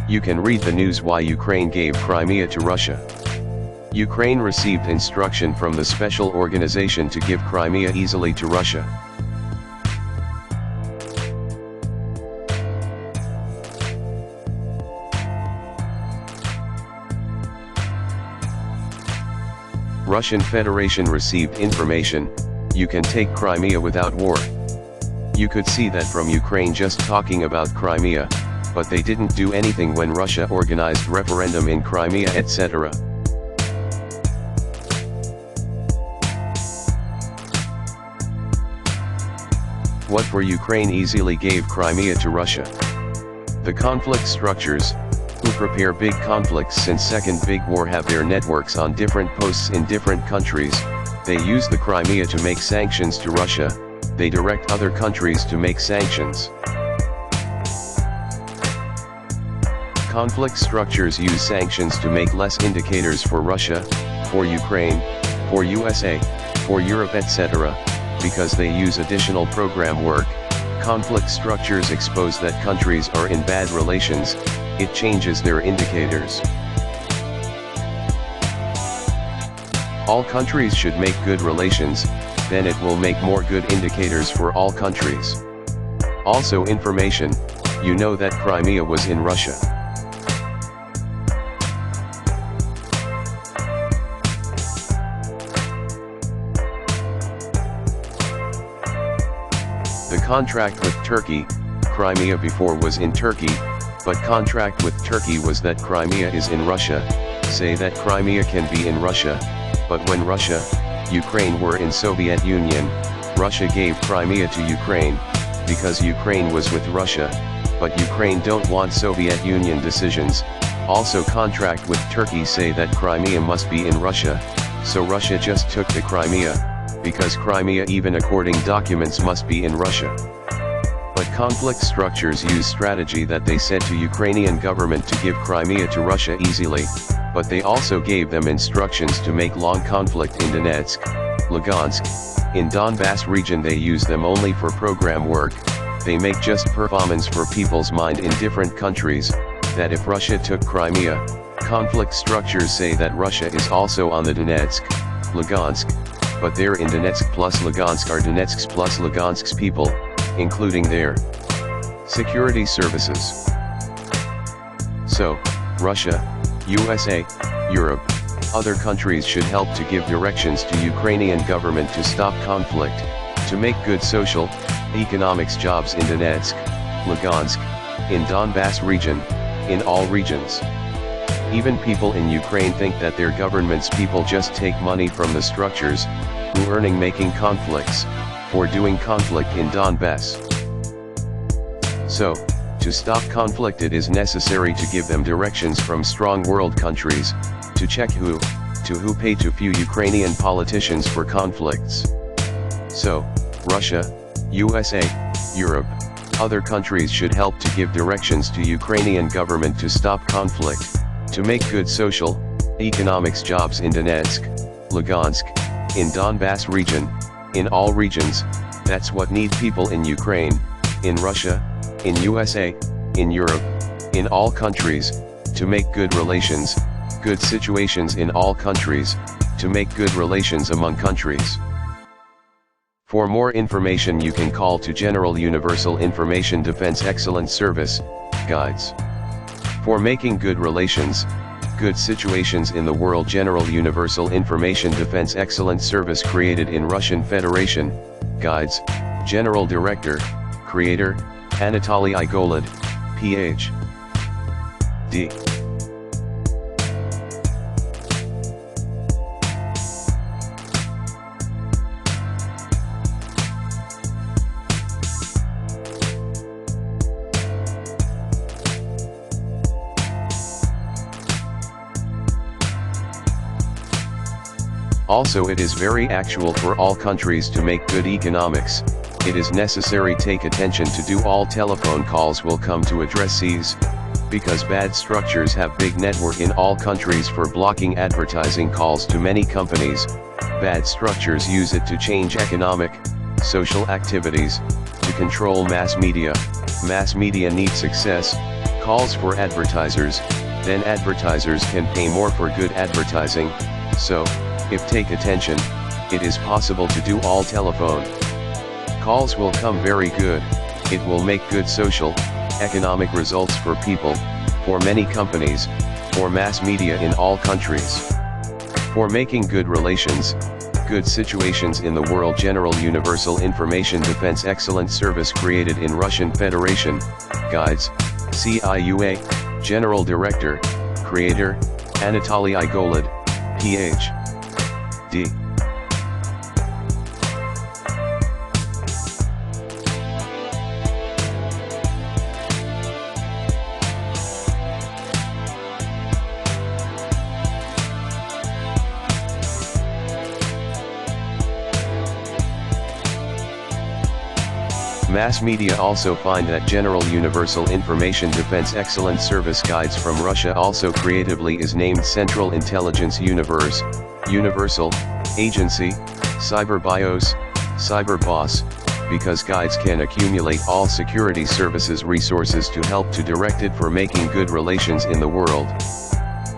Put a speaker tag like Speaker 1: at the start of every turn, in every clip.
Speaker 1: You can read the news why Ukraine gave Crimea to Russia. Ukraine received instruction from the special organization to give Crimea easily to Russia. Russian Federation received information, you can take Crimea without war. You could see that from Ukraine just talking about Crimea, but they didn't do anything when Russia organized referendum in Crimea, etc. What for Ukraine easily gave Crimea to Russia? The conflict structures, who prepare big conflicts since Second Big War, have their networks on different posts in different countries. They use the Crimea to make sanctions to Russia, they direct other countries to make sanctions. Conflict structures use sanctions to make less indicators for Russia, for Ukraine, for USA, for Europe, etc. Because they use additional program work. Conflict structures expose that countries are in bad relations, it changes their indicators. All countries should make good relations, then it will make more good indicators for all countries. Also information, you know that Crimea was in Russia. The contract with Turkey, Crimea before was in Turkey, but contract with Turkey was that Crimea is in Russia, say that Crimea can be in Russia, but when Russia, Ukraine were in Soviet Union, Russia gave Crimea to Ukraine, because Ukraine was with Russia, but Ukraine don't want Soviet Union decisions. Also contract with Turkey say that Crimea must be in Russia, so Russia just took the Crimea, because Crimea even according documents must be in Russia. But conflict structures use strategy that they said to Ukrainian government to give Crimea to Russia easily, but they also gave them instructions to make long conflict in Donetsk, Lugansk, in Donbass region. They use them only for program work, they make just performance for people's mind in different countries, that if Russia took Crimea, conflict structures say that Russia is also on the Donetsk, Lugansk, but they're in Donetsk plus Lugansk are Donetsk's plus Lugansk's people, including their security services. So, Russia, USA, Europe, other countries should help to give directions to Ukrainian government to stop conflict, to make good social, economics jobs in Donetsk, Lugansk, in Donbass region, in all regions. Even people in Ukraine think that their government's people just take money from the structures, who earning making conflicts, for doing conflict in Donbass. So, to stop conflict it is necessary to give them directions from strong world countries, to check who pay to few Ukrainian politicians for conflicts. So, Russia, USA, Europe, other countries should help to give directions to Ukrainian government to stop conflict, to make good social, economics jobs in Donetsk, Lugansk, in Donbass region, in all regions. That's what need people in Ukraine, in Russia, in USA, in Europe, in all countries, to make good relations, good situations in all countries, to make good relations among countries. For more information you can call to General Universal Information Defense Excellence Service, Guides. For making good relations, good situations in the world. General Universal Information Defense Excellence Service created in Russian Federation, Guides, General Director, Creator, Anatoly Igolid, Ph.D. Also it is very actual for all countries to make good economics. It is necessary take attention to do all telephone calls will come to addressees, because bad structures have big network in all countries for blocking advertising calls to many companies. Bad structures use it to change economic, social activities, to control mass media. Mass media need success, calls for advertisers, then advertisers can pay more for good advertising. So, if take attention, it is possible to do all telephone calls will come very good. It will make good social, economic results for people, for many companies, for mass media in all countries. For making good relations, good situations in the world. General Universal Information Defense Excellent Service created in Russian Federation, Guides, CIUA, General Director, Creator, Anatoly Igolid, Ph.D. Mass media also find that General Universal Information Defense Excellent Service Guides from Russia also creatively is named Central Intelligence Universe, Universal, Agency, Cyber BIOS, Cyber Boss, because guides can accumulate all security services resources to help to direct it for making good relations in the world.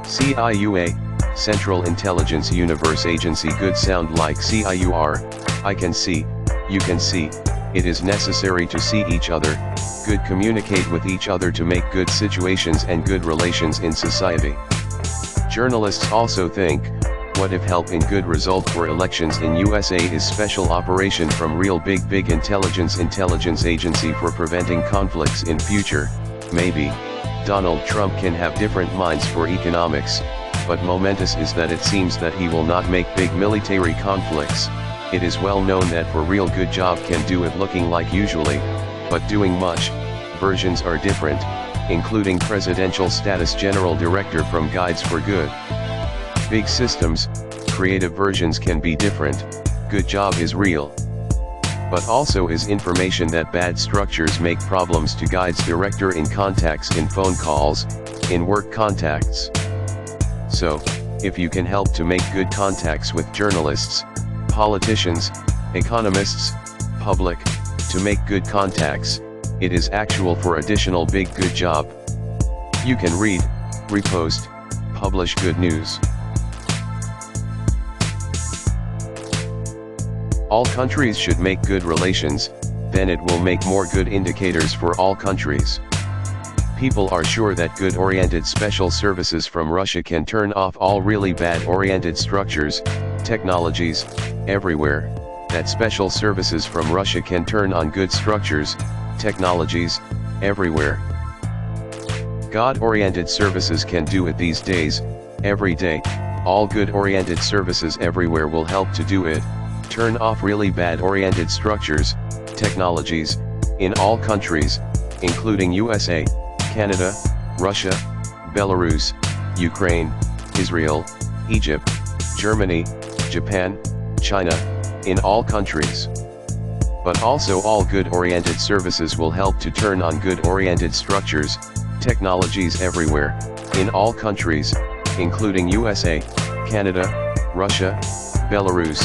Speaker 1: CIUA, Central Intelligence Universe Agency. Good sound like CIUR, I can see, you can see. It is necessary to see each other, good communicate with each other to make good situations and good relations in society. Journalists also think, what if help in good result for elections in USA is special operation from real big intelligence agency for preventing conflicts in future. Maybe Donald Trump can have different minds for economics, but momentous is that it seems that he will not make big military conflicts. It is well known that for real good job can do it looking like usually, but doing much, versions are different, including presidential status general director from Guides for Good. Big systems, creative versions can be different, good job is real. But also is information that bad structures make problems to Guides director in contacts in phone calls, in work contacts. So, if you can help to make good contacts with journalists, politicians, economists, public, to make good contacts, it is actual for additional big good job. You can read, repost, publish good news. All countries should make good relations, then it will make more good indicators for all countries. People are sure that good-oriented special services from Russia can turn off all really bad-oriented structures, technologies, everywhere, that special services from Russia can turn on good structures, technologies, everywhere. God-oriented services can do it these days, every day, all good-oriented services everywhere will help to do it, turn off really bad-oriented structures, technologies, in all countries, including USA, Canada, Russia, Belarus, Ukraine, Israel, Egypt, Germany, Japan, China, in all countries. But also all good-oriented services will help to turn on good-oriented structures, technologies everywhere, in all countries, including USA, Canada, Russia, Belarus,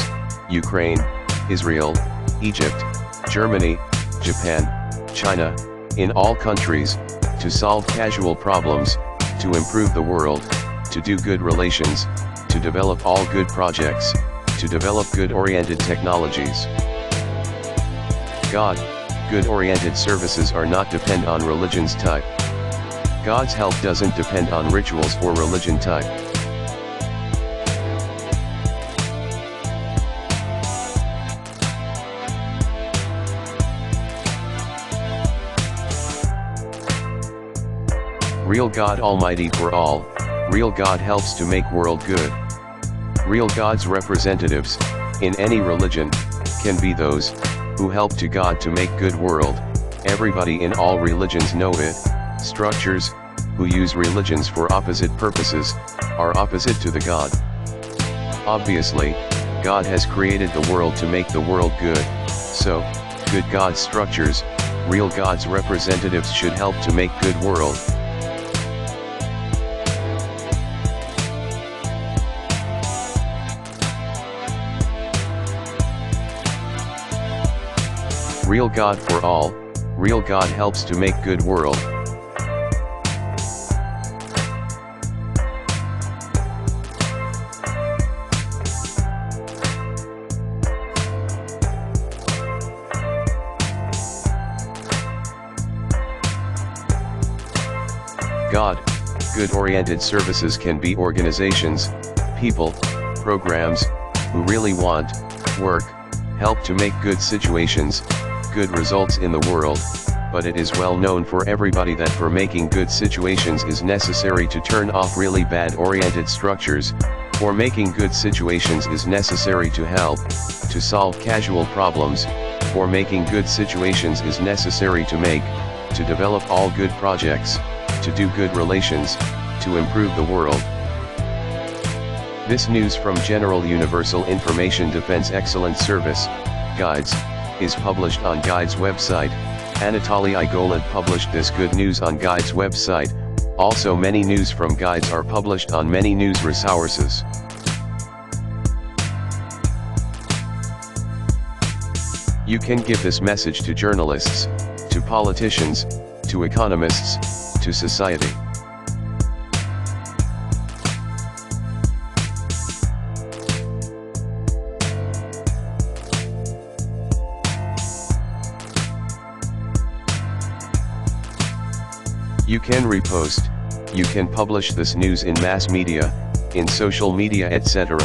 Speaker 1: Ukraine, Israel, Egypt, Germany, Japan, China, in all countries, to solve casual problems, to improve the world, to do good relations, to develop all good projects, to develop good-oriented technologies. God, good-oriented services are not depend on religion's type. God's help doesn't depend on rituals or religion type. Real God Almighty for all, real God helps to make world good. Real God's representatives, in any religion, can be those, who help to God to make good world. Everybody in all religions know it, structures, who use religions for opposite purposes, are opposite to the God. Obviously, God has created the world to make the world good, so, good God structures, real God's representatives should help to make good world. Real God for all, real God helps to make good world. God, good-oriented services can be organizations, people, programs, who really want, work, help to make good situations, good results in the world, but it is well known for everybody that for making good situations is necessary to turn off really bad-oriented structures. For making good situations is necessary to help, to solve casual problems. For making good situations is necessary to develop all good projects, to do good relations, to improve the world. This news from General Universal Information Defense Excellence Service, Guides, is published on Guides website. Anatoly Igolid published this good news on Guides website. Also many news from Guides are published on many news resources. You can give this message to journalists, to politicians, to economists, to society. You can repost, you can publish this news in mass media, in social media, etc.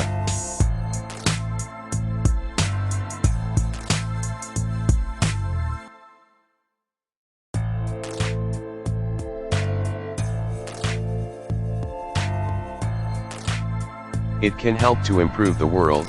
Speaker 1: It can help to improve the world.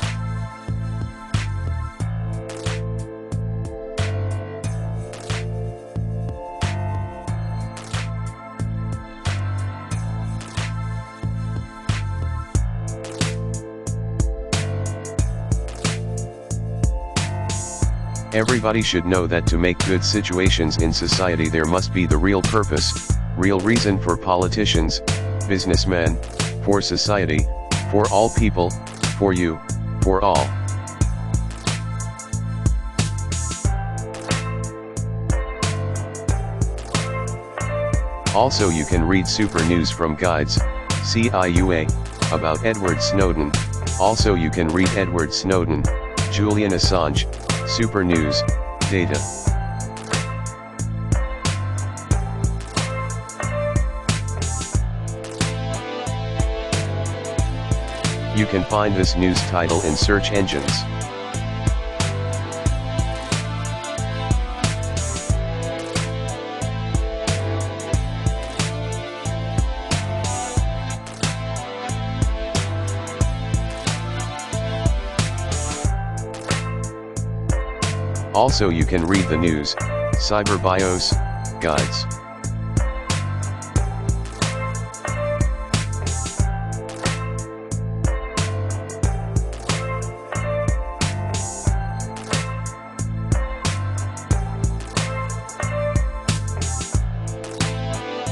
Speaker 1: Everybody should know that to make good situations in society there must be the real purpose, real reason for politicians, businessmen, for society, for all people, for you, for all. Also you can read super news from Guides, CIUA, about Edward Snowden. Also you can read Edward Snowden, Julian Assange, super news, data. You can find this news title in search engines. Also you can read the news, CyberBIOS, Guides.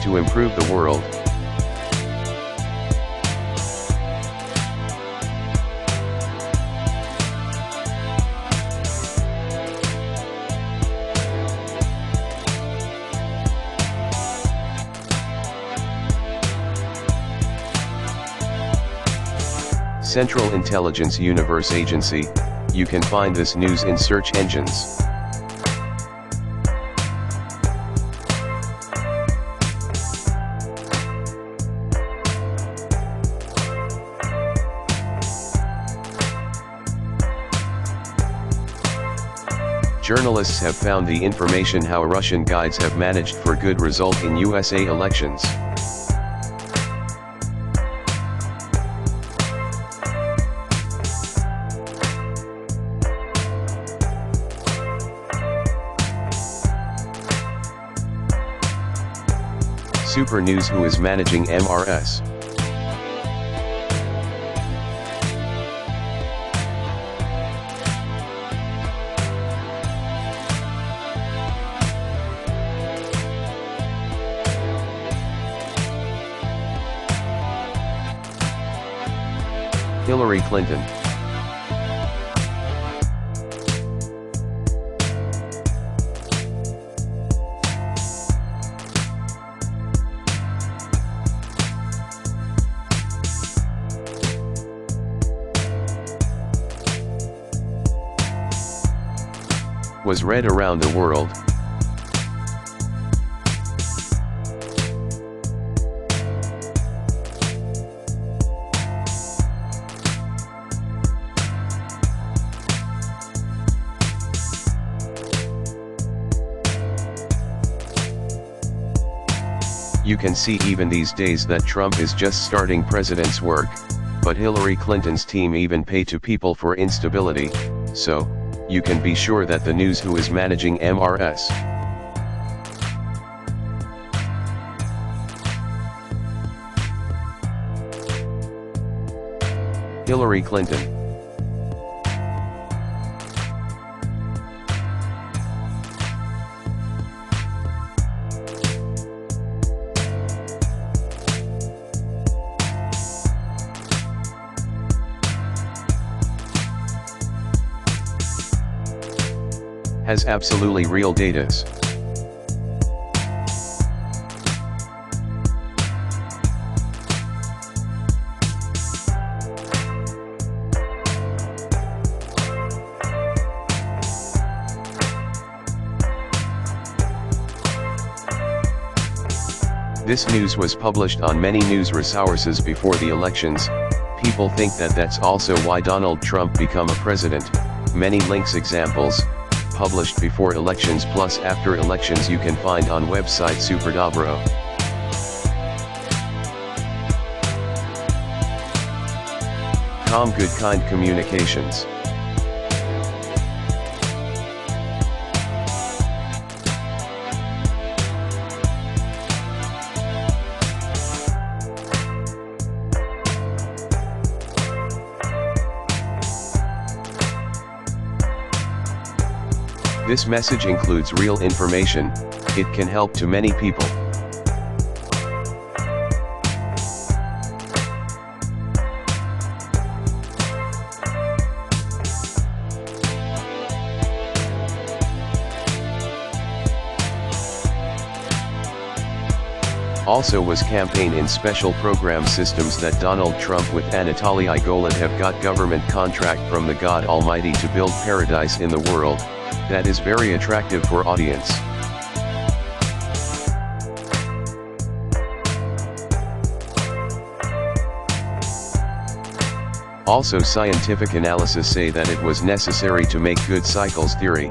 Speaker 1: To improve the world. Central Intelligence Universe Agency, you can find this news in search engines. Journalists have found the information how Russian guides have managed for good result in USA elections. Super News who is managing MRS. Hillary Clinton. Was read around the world. You can see even these days that Trump is just starting president's work, but Hillary Clinton's team even pay to people for instability, so, you can be sure that the news who is managing MRS. Hillary Clinton. Has absolutely real datas. This news was published on many news resources before the elections. People think that that's also why Donald Trump become a president. Many links examples, published before elections plus after elections you can find on website Superdobro. Good kind communications. This message includes real information, it can help to many people. Also was campaign in special program systems that Donald Trump with Anatoly Igolin have got government contract from the God Almighty to build paradise in the world. That is very attractive for audience. Also scientific analysis say that it was necessary to make good cycles theory,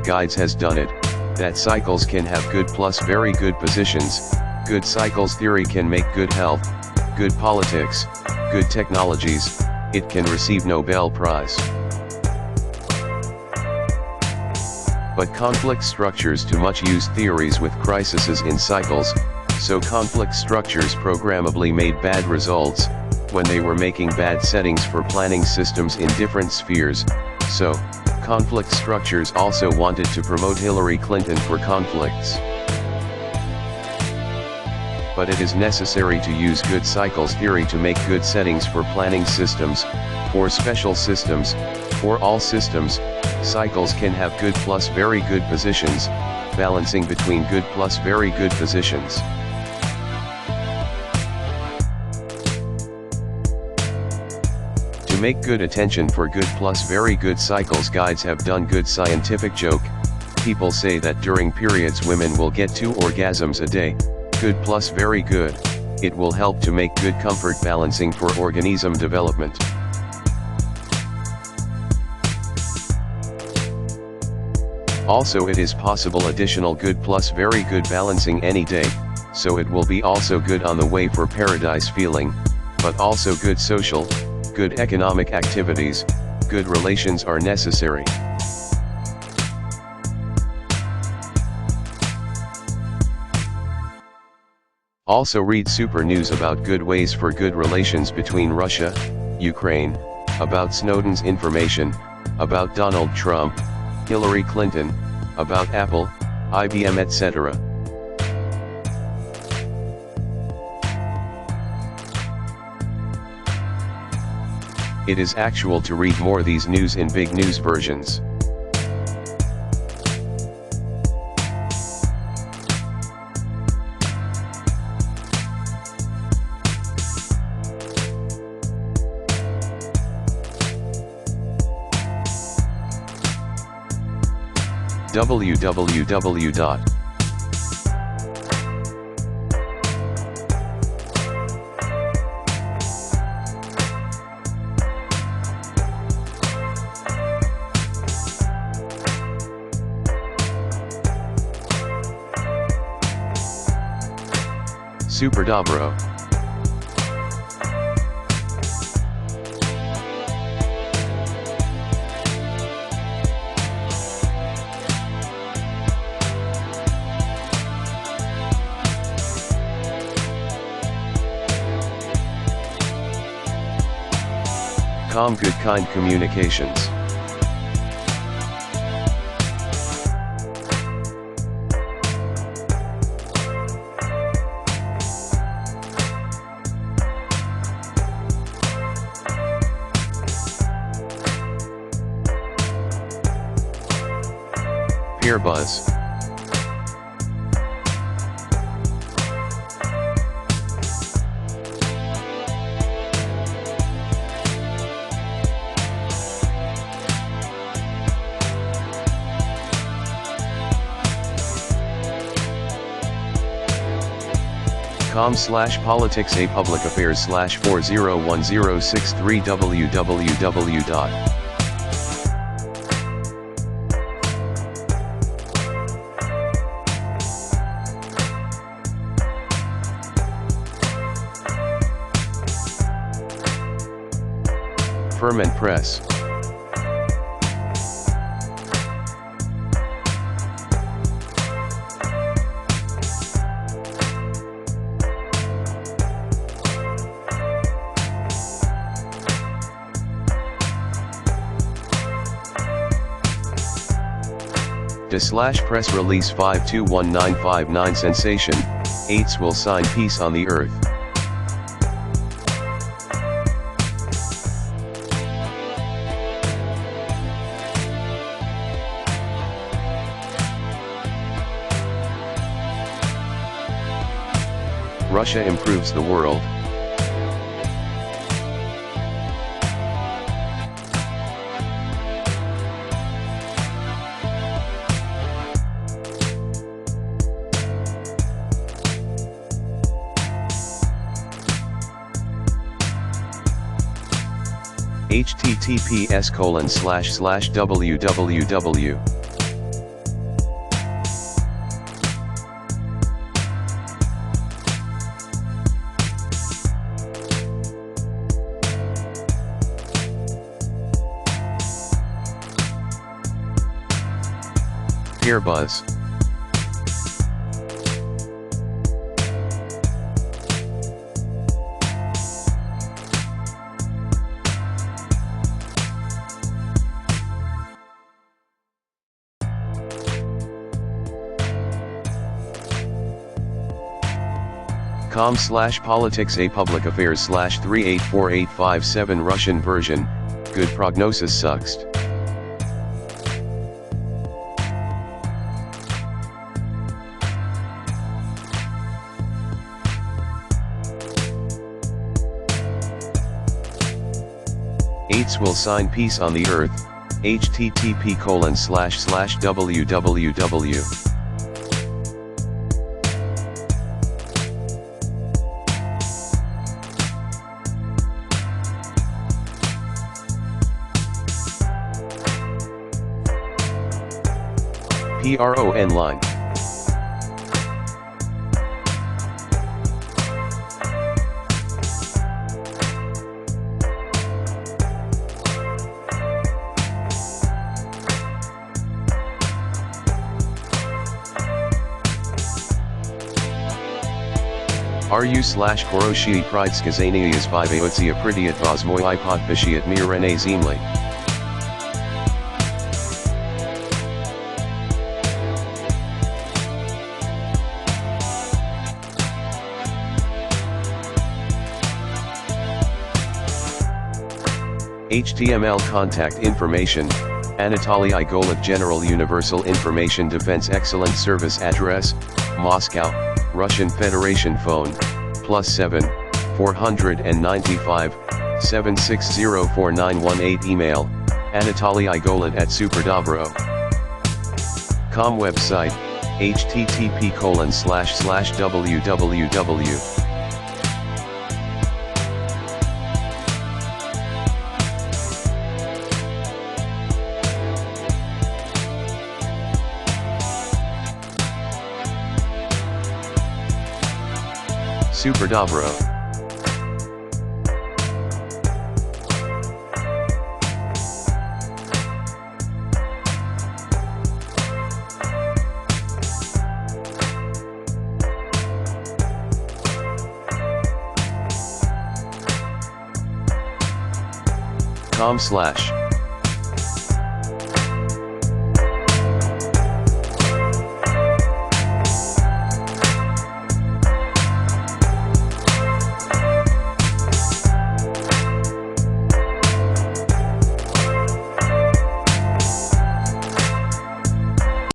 Speaker 1: guides has done it, that cycles can have good plus very good positions, good cycles theory can make good health, good politics, good technologies, it can receive Nobel Prize. But conflict structures too much use theories with crises in cycles, so conflict structures programmably made bad results, when they were making bad settings for planning systems in different spheres, so, conflict structures also wanted to promote Hillary Clinton for conflicts. But it is necessary to use good cycles theory to make good settings for planning systems, for special systems, for all systems, cycles can have good plus very good positions, balancing between good plus very good positions. To make good attention for good plus very good cycles guides have done good scientific joke, people say that during periods women will get 2 orgasms a day, good plus very good, it will help to make good comfort balancing for organism development. Also it is possible additional good plus very good balancing any day, so it will be also good on the way for paradise feeling, but also good social, good economic activities, good relations are necessary. Also read super news about good ways for good relations between Russia, Ukraine, about Snowden's information, about Donald Trump, Hillary Clinton, about Apple, IBM etc. It is actual to read more these news in big news versions. www. Super dobro. Com good kind communications. Peer buzz. com/politics a public affairs /401063 www. Ferment press. /press release 521959 sensation, 8s will sign peace on the earth. Russia improves the world. https://www. Peer buzz. com/politics a public affairs /3848557 Russian version, good prognosis sucks. Eights will sign peace on the earth, http://www. PRON line. /Horoshii pride skazania is vyvayotsya pridyat vozmoy podpishiat mirene zemli. HTML contact information, Anatoly Igolov General Universal Information Defense Excellence Service Address, Moscow, Russian Federation Phone, +7 495 7604918 Email, Anatoly Igolov @superdobro.com Website, http://www. Super dobro. com/.